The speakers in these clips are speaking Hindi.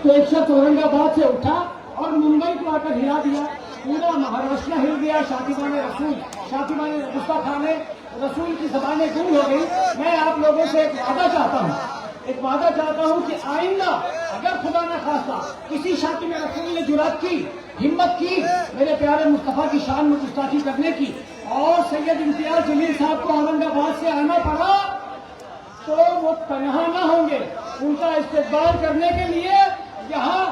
तो एक शख्स औरंगाबाद से उठा और मुंबई को आकर हिला दिया, पूरा महाराष्ट्र हिल गया। शातिबाने रसूल, शातिबाने गुस्ताखाने रसूल की ज़बानें गुम हो गई। मैं आप लोगों से एक वादा चाहता हूं कि आइंदा अगर खुदा न खास्ता किसी शातिब रसूल ने जुरात की, हिम्मत की मेरे प्यारे मुस्तफा की शान में गुस्ताखी करने की और सैयद इम्तियाज जलील साहब को औरंगाबाद से आना पड़ा, तो वो तनहा न होंगे। उनका इस्तेकबाल करने के लिए यहाँ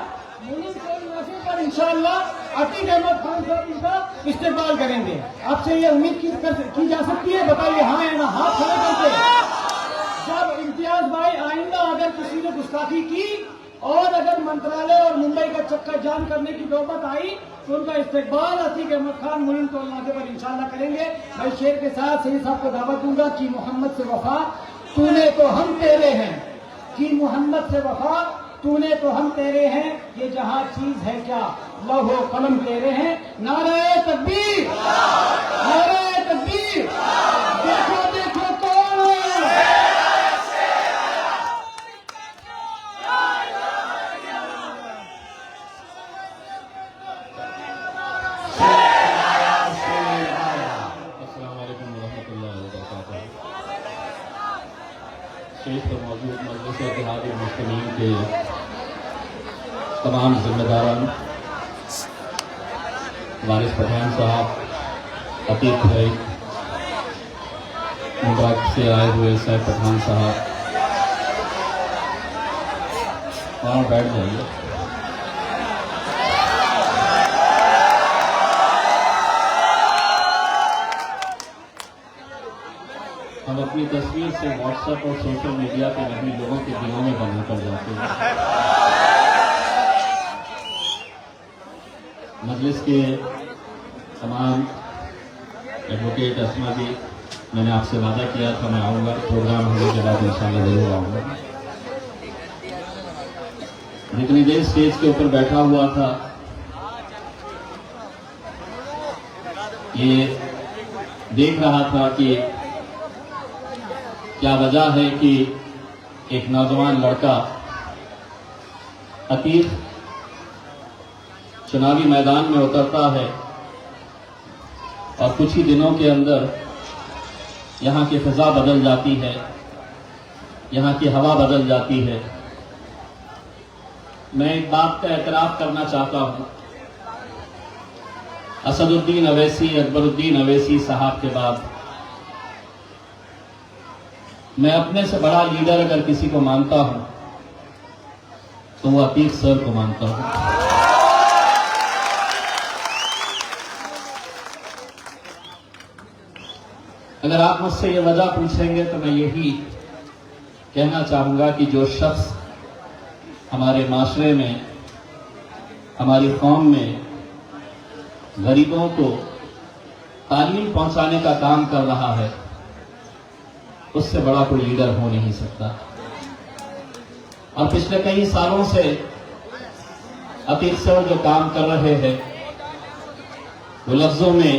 पर इंशाअल्लाह अतीक अहमद खान साहब इनका इस्तेकबाल करेंगे। आपसे ये उम्मीद की जा सकती है, बताइए हाँ या ना, हाथ खड़े करके। जब इम्तियाज भाई आइंदा अगर किसी ने गुस्ताखी की और अगर मंत्रालय और मुंबई का चक्कर जाम करने की नौबत आई तो उनका इस्तेकबाल अतीक अहमद खान मुनीम टोल नाके पर इंशाअल्लाह करेंगे। मैं शेर के साथ सही साहब को दावत दूंगा कि मोहम्मद से वफा तूने तो हम तेरे हैं, कि मोहम्मद से वफा तूने तो हम तेरे हैं, ये जहां चीज है क्या लौहो कलम तेरे हैं। नारे तकबीर, नारे तकबीर, देखो देखो कौन है। स्टेज पर मौजूद मजलिस इत्तेहाद मुस्लिमीन के तमाम जिम्मेदारान, वारिस पठान साहब, अतीक भाई, मुबारक से आए हुए सैफ पठान साहब, वहाँ बैठ जाइए। हम अपनी तस्वीर से व्हाट्सएप और सोशल मीडिया पे नहीं, लोगों के दिलों में बना कर जाते हैं। मजलिस के तमाम एडवोकेट अस्मा जी, मैंने आपसे वादा किया था मैं आऊँगा, प्रोग्राम होने के बाद इंशाल्लाह जरूर आऊँगा। जितनी देर स्टेज के ऊपर बैठा हुआ था, ये देख रहा था कि क्या वजह है कि एक नौजवान लड़का अतीक चुनावी मैदान में उतरता है और कुछ ही दिनों के अंदर यहाँ की फिजा बदल जाती है, यहाँ की हवा बदल जाती है। मैं एक बात का एतराफ़ करना चाहता हूँ, असदुद्दीन अवैसी, अकबरुद्दीन अवैसी साहब के बाद मैं अपने से बड़ा लीडर अगर किसी को मानता हूं तो वो अतीक सर को मानता हूं। अगर आप मुझसे ये वजह पूछेंगे तो मैं यही कहना चाहूंगा कि जो शख्स हमारे माशरे में, हमारी कौम में गरीबों को तालीम पहुंचाने का काम कर रहा है, उससे बड़ा कोई लीडर हो नहीं सकता। और पिछले कई सालों से अतीक सर जो काम कर रहे हैं वो लफ्जों में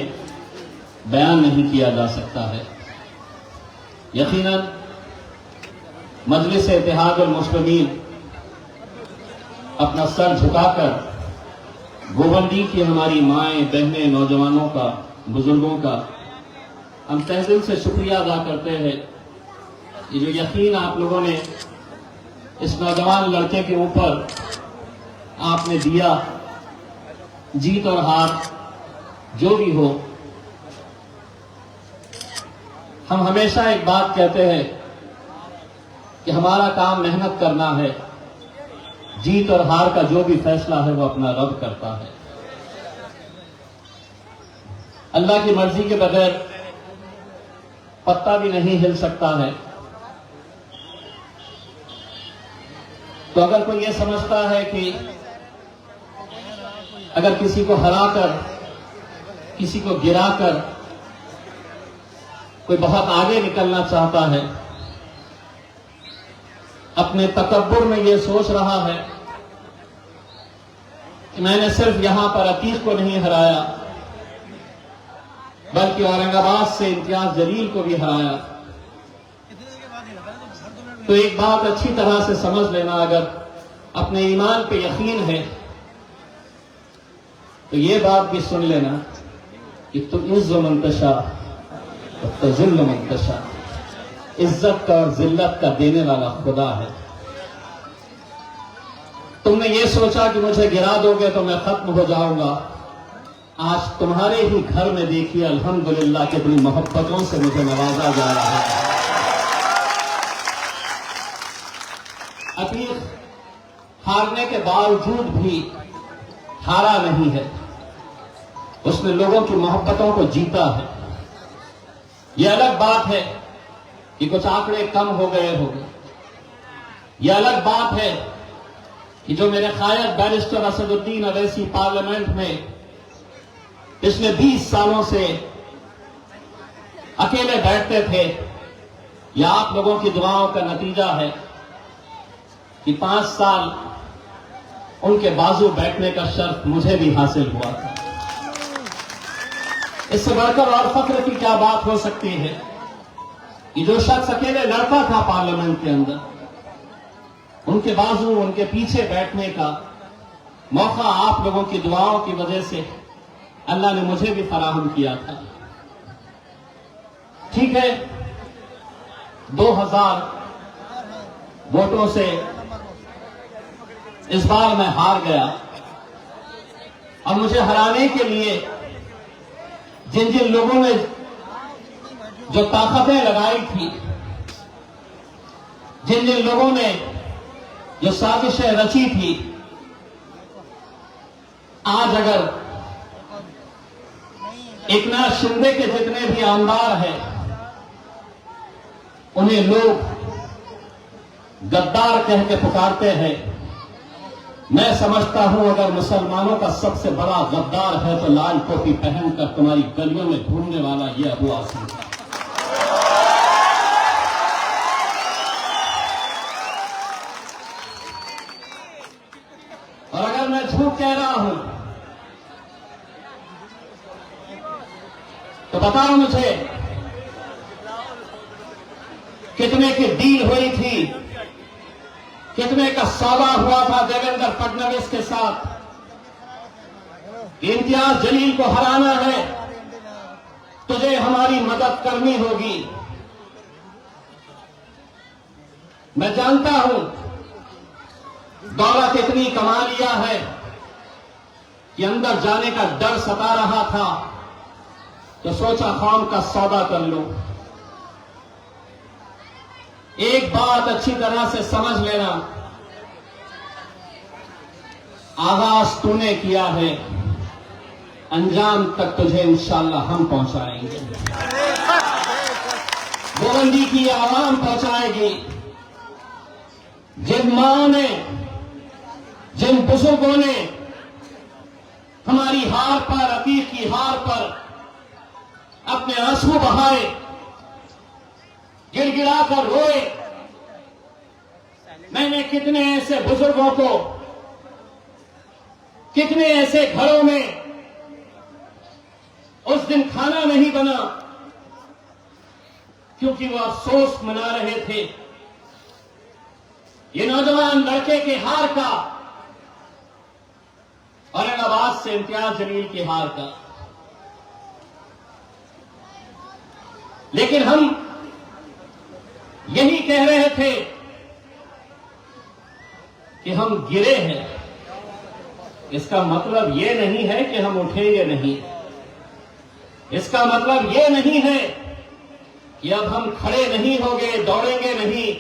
बयान नहीं किया जा सकता है। यकीनन मजलिस इत्तेहाद मुस्लिमीन अपना सर झुकाकर गोबंदी की हमारी माएं, बहनें, नौजवानों का, बुजुर्गों का हम तहे दिल से शुक्रिया अदा करते हैं। ये जो यकीन आप लोगों ने इस नौजवान लड़के के ऊपर आपने दिया, जीत और हार जो भी हो, हम हमेशा एक बात कहते हैं कि हमारा काम मेहनत करना है, जीत और हार का जो भी फैसला है वो अपना रब करता है। अल्लाह की मर्जी के बगैर पत्ता भी नहीं हिल सकता है। तो अगर कोई ये समझता है कि अगर किसी को हराकर, किसी को गिराकर कोई बहुत आगे निकलना चाहता है, अपने तकब्बुर में ये सोच रहा है कि मैंने सिर्फ यहां पर अतीक को नहीं हराया बल्कि औरंगाबाद से इम्तियाज जलील को भी हराया, तो एक बात अच्छी तरह से समझ लेना, अगर अपने ईमान पे यकीन है तो ये बात भी सुन लेना कि तुम इज्ज़ मंतशा तो ज़िल्ल मंतशा, इज्जत का और जिल्लत का देने वाला खुदा है। तुमने ये सोचा कि मुझे गिरा दोगे तो मैं खत्म हो जाऊंगा। आज तुम्हारे ही घर में देखिए अल्हम्दुलिल्लाह कि बड़ी मोहब्बतों से मुझे नवाजा जा रहा है। अतीक हारने के बावजूद भी हारा नहीं है, उसने लोगों की मोहब्बतों को जीता है। यह अलग बात है कि कुछ आंकड़े कम हो गए होंगे, यह अलग बात है कि जो मेरे कायद बैरिस्टर असदुद्दीन अवैसी पार्लियामेंट में पिछले 20 सालों से अकेले बैठते थे, यह आप लोगों की दुआओं का नतीजा है कि 5 साल उनके बाजू बैठने का शर्फ मुझे भी हासिल हुआ था। इससे बढ़कर और फख्र की क्या बात हो सकती है कि जो शख्स अकेले लड़ता था पार्लियामेंट के अंदर, उनके बाजू उनके पीछे बैठने का मौका आप लोगों की दुआओं की वजह से अल्लाह ने मुझे भी फराहम किया था। ठीक है, 2000 वोटों से इस बार मैं हार गया और मुझे हराने के लिए जिन जिन लोगों ने जो ताकतें लगाई थी, जिन जिन लोगों ने जो साजिशें रची थी, आज अगर एकनाथ शिंदे के जितने भी आमदार हैं उन्हें लोग गद्दार कह के पुकारते हैं, मैं समझता हूं अगर मुसलमानों का सबसे बड़ा गद्दार है तो लाल टोपी पहनकर तुम्हारी गलियों में घूमने वाला यह अबू आसिम है। और अगर मैं झूठ कह रहा हूं तो बताओ मुझे कितने की डील हुई थी, कितने का सौदा हुआ था देवेंद्र फडणवीस के साथ। इम्तियाज जलील को हराना है, तुझे हमारी मदद करनी होगी। मैं जानता हूं दौलत इतनी कमा लिया है कि अंदर जाने का डर सता रहा था, तो सोचा कौम का सौदा कर लो। एक बात अच्छी तरह से समझ लेना, आगाज तूने किया है, अंजाम तक तुझे इंशाअल्लाह हम पहुंचाएंगे। बुलंदी की आवाम पहुंचाएगी। जिन मां ने, जिन बुजुर्गों ने हमारी हार पर, अतीक की हार पर अपने आंसू बहाए, गिड़गिड़ाकर रोए, मैंने कितने ऐसे बुजुर्गों को, कितने ऐसे घरों में उस दिन खाना नहीं बना क्योंकि वो अफसोस मना रहे थे ये नौजवान लड़के के हार का और औरंगाबाद से इम्तियाज जलील की हार का। लेकिन हम यही कह रहे थे कि हम गिरे हैं, इसका मतलब यह नहीं है कि हम उठेंगे नहीं। इसका मतलब यह नहीं है कि अब हम खड़े नहीं होंगे, दौड़ेंगे नहीं।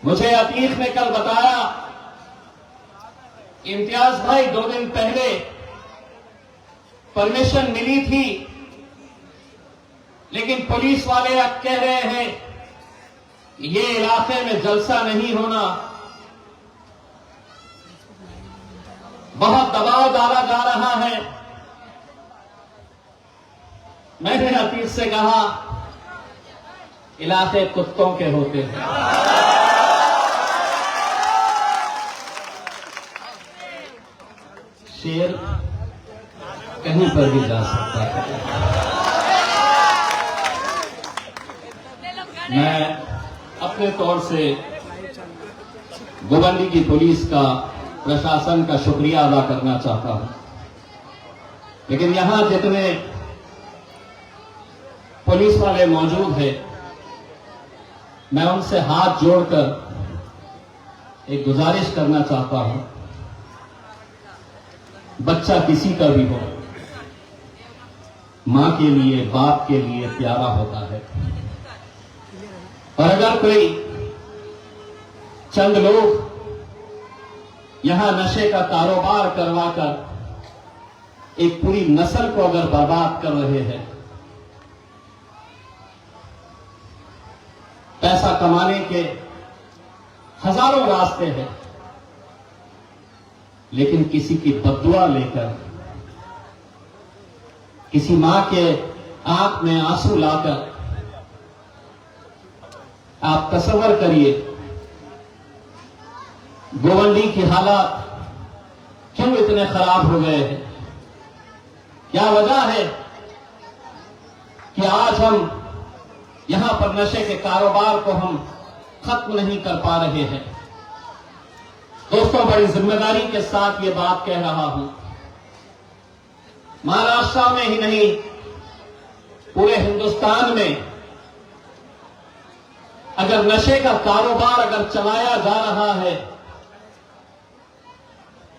मुझे अतीक ने कल बताया, इम्तियाज भाई 2 दिन पहले परमिशन मिली थी, लेकिन पुलिस वाले अब कह रहे हैं कि ये इलाके में जलसा नहीं होना, बहुत दबाव डाला जा रहा है। मैंने अतीक से कहा, इलाके कुत्तों के होते हैं, शेर कहीं पर भी जा सकता है। मैं अपने तौर से गोवंडी की पुलिस का, प्रशासन का शुक्रिया अदा करना चाहता हूं। लेकिन यहां जितने पुलिस वाले मौजूद हैं, मैं उनसे हाथ जोड़कर एक गुजारिश करना चाहता हूं, बच्चा किसी का भी हो, मां के लिए, बाप के लिए प्यारा होता है। और अगर कोई चंद लोग यहां नशे का कारोबार करवाकर एक पूरी नस्ल को अगर बर्बाद कर रहे हैं, पैसा कमाने के हजारों रास्ते हैं, लेकिन किसी की बद्दुआ लेकर, किसी मां के आंख में आंसू लाकर, आप तसव्वुर करिए गोवंडी की हालात क्यों इतने खराब हो गए हैं। क्या वजह है कि आज हम यहां पर नशे के कारोबार को हम खत्म नहीं कर पा रहे हैं। दोस्तों, बड़ी जिम्मेदारी के साथ ये बात कह रहा हूं, महाराष्ट्र में ही नहीं, पूरे हिंदुस्तान में अगर नशे का कारोबार अगर चलाया जा रहा है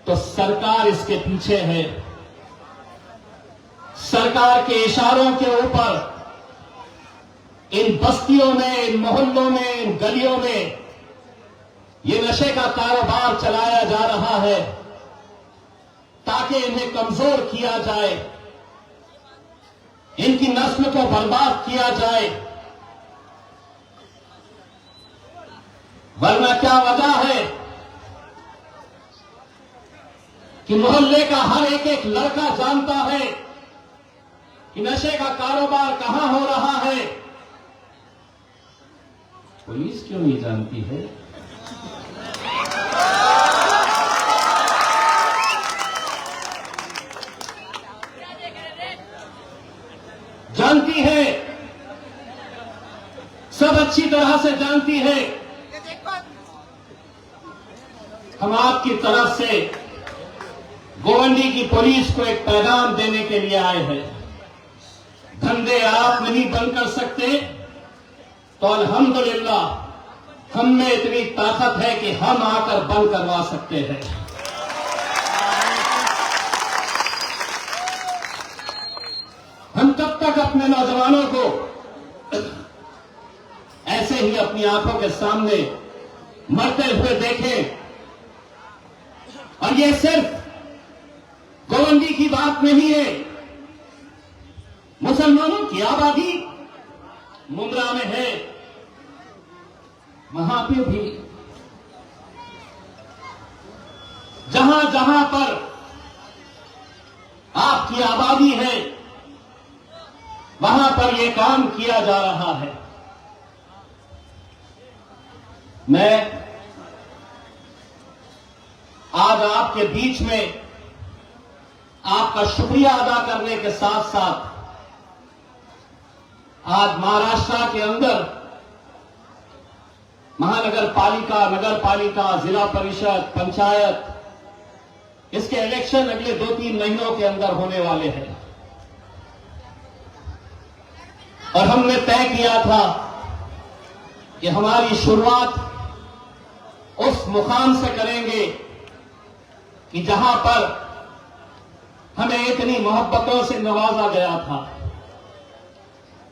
तो सरकार इसके पीछे है। सरकार के इशारों के ऊपर इन बस्तियों में, इन मोहल्लों में, इन गलियों में ये नशे का कारोबार चलाया जा रहा है ताकि इन्हें कमजोर किया जाए, इनकी नस्ल को बर्बाद किया जाए। वरना क्या वजह है कि मोहल्ले का हर एक एक लड़का जानता है कि नशे का कारोबार कहां हो रहा है। पुलिस क्यों नहीं जानती है? जानती है, सब अच्छी तरह से जानती है। हम आपकी तरफ से गोवंडी की पुलिस को एक पैगाम देने के लिए आए हैं। धंधे आप नहीं बंद कर सकते तो अल्हम्दुलिल्लाह हम में इतनी ताकत है कि हम आकर बंद करवा सकते हैं। हम कब तक अपने नौजवानों को ऐसे ही अपनी आंखों के सामने मरते हुए देखें? और ये सिर्फ गोवंडी की बात नहीं है, मुसलमानों की आबादी मुंद्रा में है, वहां पे भी जहां जहां पर आपकी आबादी है वहां पर यह काम किया जा रहा है। मैं आज आपके बीच में आपका शुक्रिया अदा करने के साथ साथ आज महाराष्ट्र के अंदर महानगर पालिका, नगर पालिका, जिला परिषद, पंचायत, इसके इलेक्शन अगले 2-3 महीनों के अंदर होने वाले हैं। और हमने तय किया था कि हमारी शुरुआत उस मुकाम से करेंगे कि जहां पर हमें इतनी मोहब्बतों से नवाजा गया था।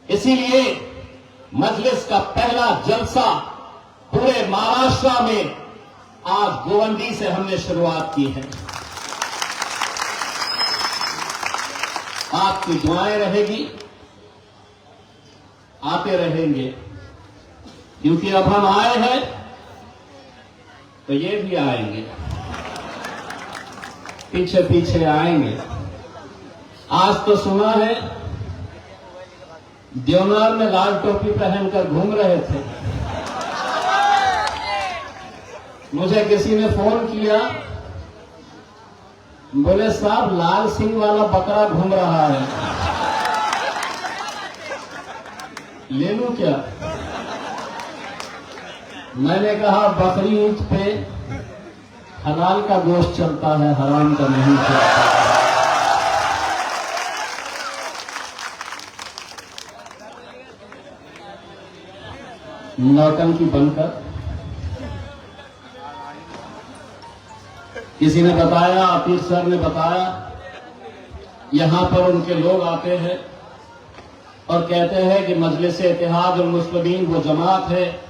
इसीलिए मजलिस का पहला जलसा पूरे महाराष्ट्र में आज गोवंडी से हमने शुरुआत की है। आपकी दुआएं रहेगी, आते रहेंगे, क्योंकि अब हम आए हैं तो ये भी आएंगे, पीछे पीछे आएंगे। आज तो सुना है देवनार में लाल टोपी पहनकर घूम रहे थे। मुझे किसी ने फोन किया, बोले साहब लाल सिंह वाला बकरा घूम रहा है, ले लूं क्या? मैंने कहा बकरी ईद पे हलाल का गोश्त चलता है, हराम का नहीं चलता। नौटंकी बनकर किसी ने बताया, आतिश सर ने बताया, यहां पर उनके लोग आते हैं और कहते हैं कि मजलिस इत्तेहाद उल मुस्लिमीन वो जमात है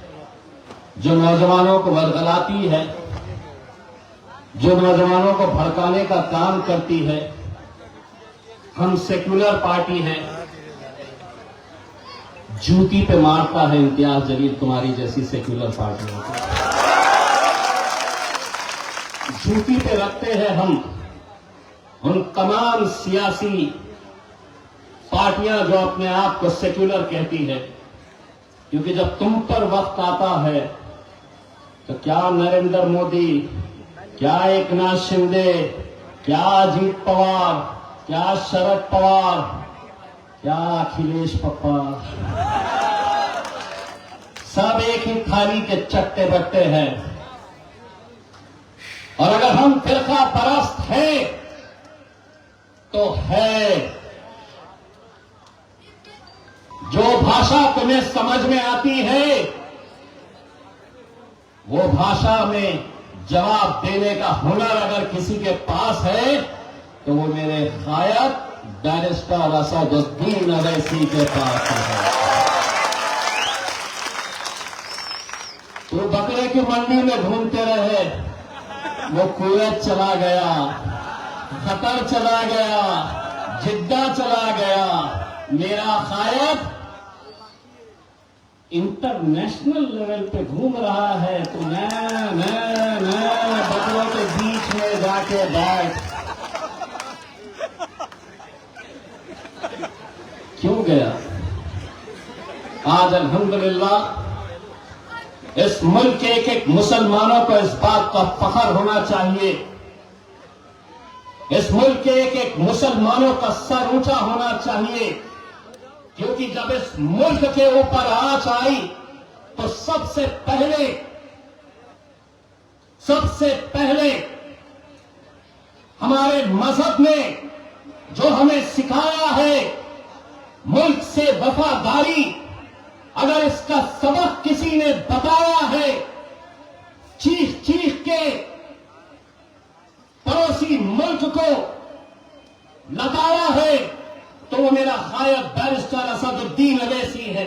जो नौजवानों को बरगलाती है, जो नौजवानों को भड़काने का काम करती है। हम सेक्युलर पार्टी है। जूती पे मारता है इम्तियाज जलील तुम्हारी जैसी सेक्युलर पार्टियों को। जूती पे रखते हैं हम उन तमाम सियासी पार्टियां जो अपने आप को सेक्युलर कहती है, क्योंकि जब तुम पर वक्त आता है तो क्या नरेंद्र मोदी, क्या एकनाथ शिंदे, क्या अजीत पवार, क्या शरद पवार, क्या अखिलेश पप्पा, सब एक ही थाली के चट्टे बट्टे हैं। और अगर हम फिरका परस्त हैं तो है, जो भाषा तुम्हें समझ में आती है वो भाषा में जवाब देने का हुनर अगर किसी के पास है तो वो मेरे गायक बैरिस्टर असदुद्दीन अवैसी के पास है। तो बकरे की मंडी में घूमते रहे, वो कुवैत चला गया, कतर चला गया, जिद्दा चला गया। मेरा गायक इंटरनेशनल लेवल पे घूम रहा है, तो मैं बकरों के बीच में जाके बैठ क्यों गया? आज अल्हम्दुलिल्लाह इस मुल्क के एक एक मुसलमानों को इस बात का फख्र होना चाहिए, इस मुल्क के एक एक मुसलमानों का सर ऊंचा होना चाहिए, क्योंकि जब इस मुल्क के ऊपर आंच आई तो सबसे पहले हमारे मजहब ने जो हमें सिखाया है मुल्क से वफादारी, अगर इसका सबक किसी ने बताया है, चीख चीख के पड़ोसी मुल्क को लताड़ा है, तो वो मेरा गायक बैरिस्टर असदुद्दीन अवैसी है।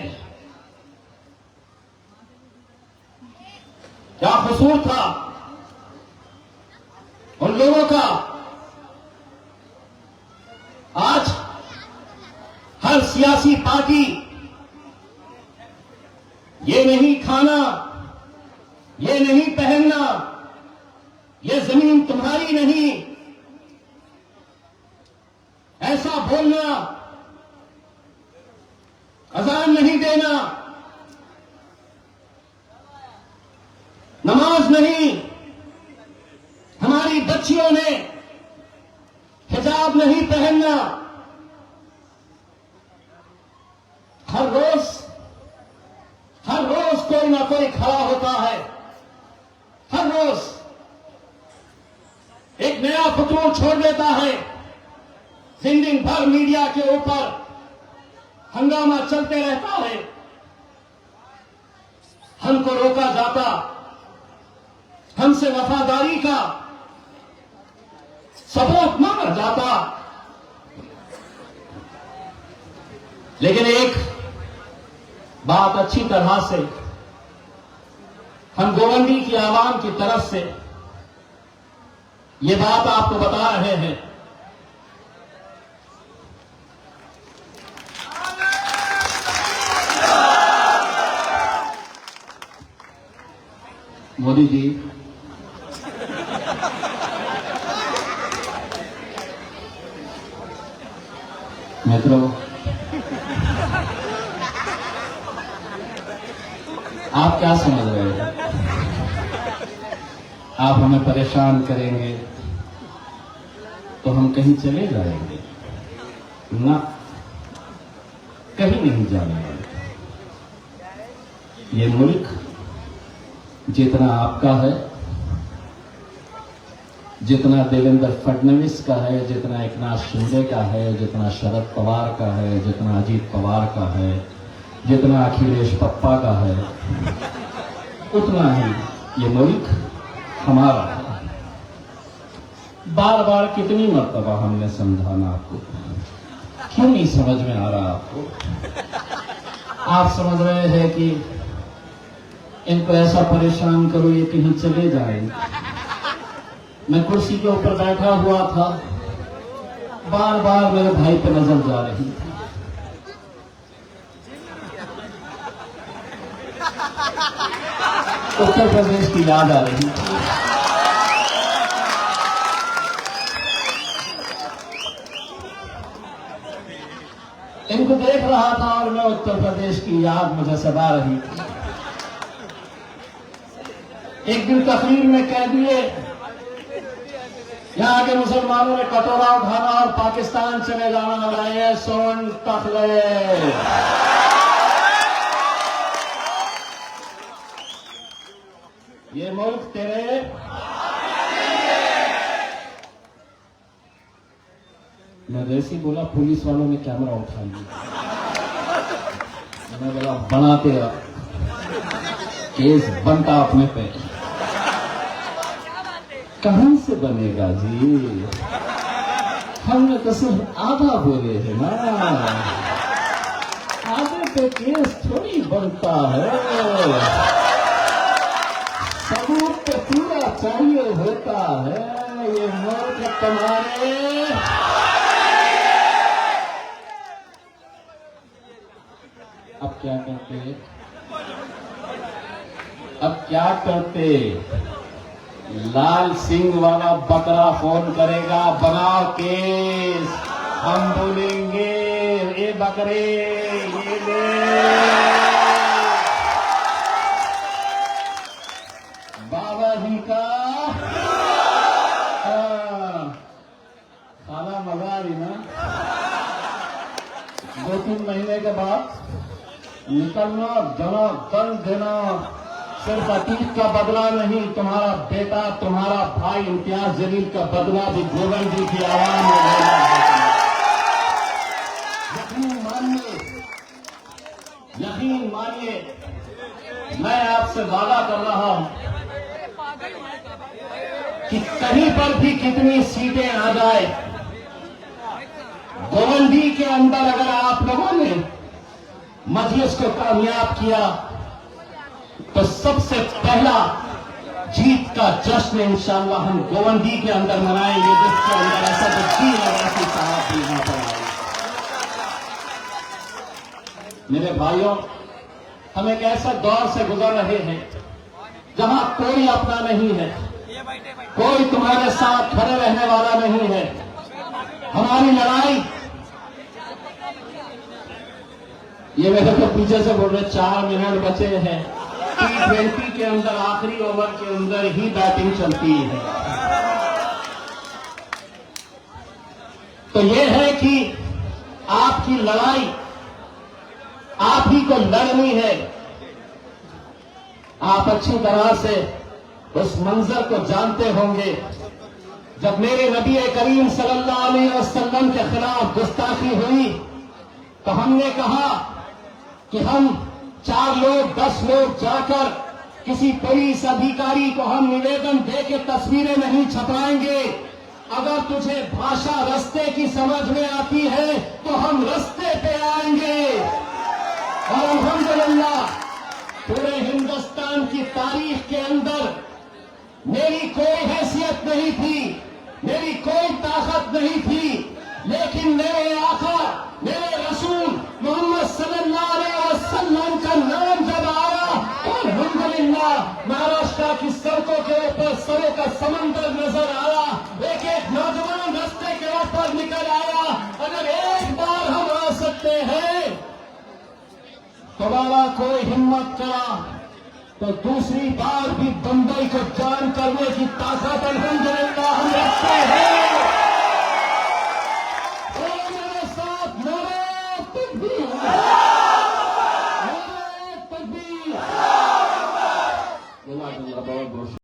क्या कसूर था उन लोगों का? आज हर सियासी पार्टी ये नहीं खाना, ये नहीं पहनना, ये जमीन तुम्हारी नहीं, ऐसा बोलना, अजान नहीं देना, नमाज नहीं, हमारी बच्चियों ने हिजाब नहीं पहनना। हर रोज कोई ना कोई खड़ा होता है, हर रोज एक नया फतूर छोड़ देता है, दिन भर मीडिया के ऊपर हंगामा चलते रहता है, हमको रोका जाता, हमसे वफादारी का सबूत मांगा जाता। लेकिन एक बात अच्छी तरह से हम गोवंडी की आवाम की तरफ से ये बात आपको बता रहे हैं, मोदी जी, मित्रों, आप क्या समझ रहे हैं? आप हमें परेशान करेंगे तो हम कहीं चले जाएंगे? ना, कहीं नहीं जाने वाले। ये मुल्क जितना आपका है, जितना देवेंद्र फडणवीस का है, जितना एकनाथ शिंदे का है, जितना शरद पवार का है, जितना अजीत पवार का है, जितना अखिलेश पप्पा का है, उतना ही ये मुल्क हमारा है। बार बार कितनी मर्तबा हमने समझाना आपको, क्यों नहीं समझ में आ रहा आपको? आप समझ रहे हैं कि इनको ऐसा परेशान करो ये कहीं चले जाएंगे। मैं कुर्सी के ऊपर बैठा हुआ था, बार बार मेरे भाई पे नजर जा रही थी। उत्तर प्रदेश की याद आ रही थी। इनको देख रहा था और मैं उत्तर प्रदेश की याद मुझे सदा रही थी। एक दिन तकरीर में कह दिए यहाँ के मुसलमानों ने कटोरा उठाना और पाकिस्तान चले जाना, लाए सोन तखले। ये मुल्क तेरे मैं जैसे बोला पुलिस वालों ने कैमरा उठा लिया। मैंने बोला बनाते केस बनता अपने पे। कहां से बनेगा जी? हमने तो सिर्फ आधा बोले हैं ना, आधे पे केस थोड़ी बनता है। सबूत तो पूरा चाहिए होता है। ये मुल्क तुम्हारे अब क्या करते? अब क्या करते? लाल सिंह वाला बकरा फोन करेगा, बनाओ केस, हम बोलेंगे ये बकरे ये ले। बाबा जी का खाना मजा आ रही ना। 2-3 महीने के बाद निकलना, जना दंड देना। सिर्फ अतीत का बदला नहीं, तुम्हारा बेटा, तुम्हारा भाई इम्तियाज जलील का बदला भी गोविंद जी की आवाज में लेना है। यकीन मानिए, मैं आपसे वादा कर रहा हूं कि कहीं पर भी कितनी सीटें आ जाए, गोवंदी के अंदर अगर आप लोगों ने मजलिस को कामयाब किया तो सबसे पहला जीत का जश्न इंशाअल्लाह हम गोवंदी के अंदर मनाएंगे, जिसके अंदर असदुद्दीन अवैसी साहब भी यहां पर आए। मेरे भाइयों, हम एक ऐसा दौर से गुजर रहे हैं जहां कोई अपना नहीं है, कोई तुम्हारे साथ खड़े रहने वाला नहीं है। हमारी लड़ाई, ये मेरे को पीछे से बोल रहे 4 मिनट बचे हैं। T20 के अंदर आखिरी ओवर के अंदर ही बैटिंग चलती है। तो यह है कि आपकी लड़ाई आप ही को लड़नी है। आप अच्छी तरह से उस मंजर को जानते होंगे जब मेरे नबी करीम सल्लल्लाहु अलैहि वसल्लम के खिलाफ गुस्ताखी हुई तो हमने कहा कि हम 4 लोग 10 लोग जाकर किसी पुलिस अधिकारी को हम निवेदन देके तस्वीरें नहीं छपवाएंगे। अगर तुझे भाषा रास्ते की समझ में आती है तो हम रास्ते पे आएंगे। और अल्हम्दुलिल्लाह पूरे हिंदुस्तान की तारीख के अंदर मेरी कोई हैसियत नहीं थी, मेरी कोई ताकत नहीं थी, लेकिन मेरे आका, मेरे रसूल मोहम्मद सल्लल्लाहु अलैहि वसल्लम का नाम जब आया तो अल्हम्दुलिल्लाह महाराष्ट्र की सड़कों के ऊपर सरों का समंदर नजर आया। एक एक नौजवान रास्ते के ऊपर निकल आया। अगर एक बार हम आ सकते हैं तो बाबा कोई हिम्मत करा तो दूसरी बार भी बंबई को जान करने की ताकत अल्हम्दुलिल्लाह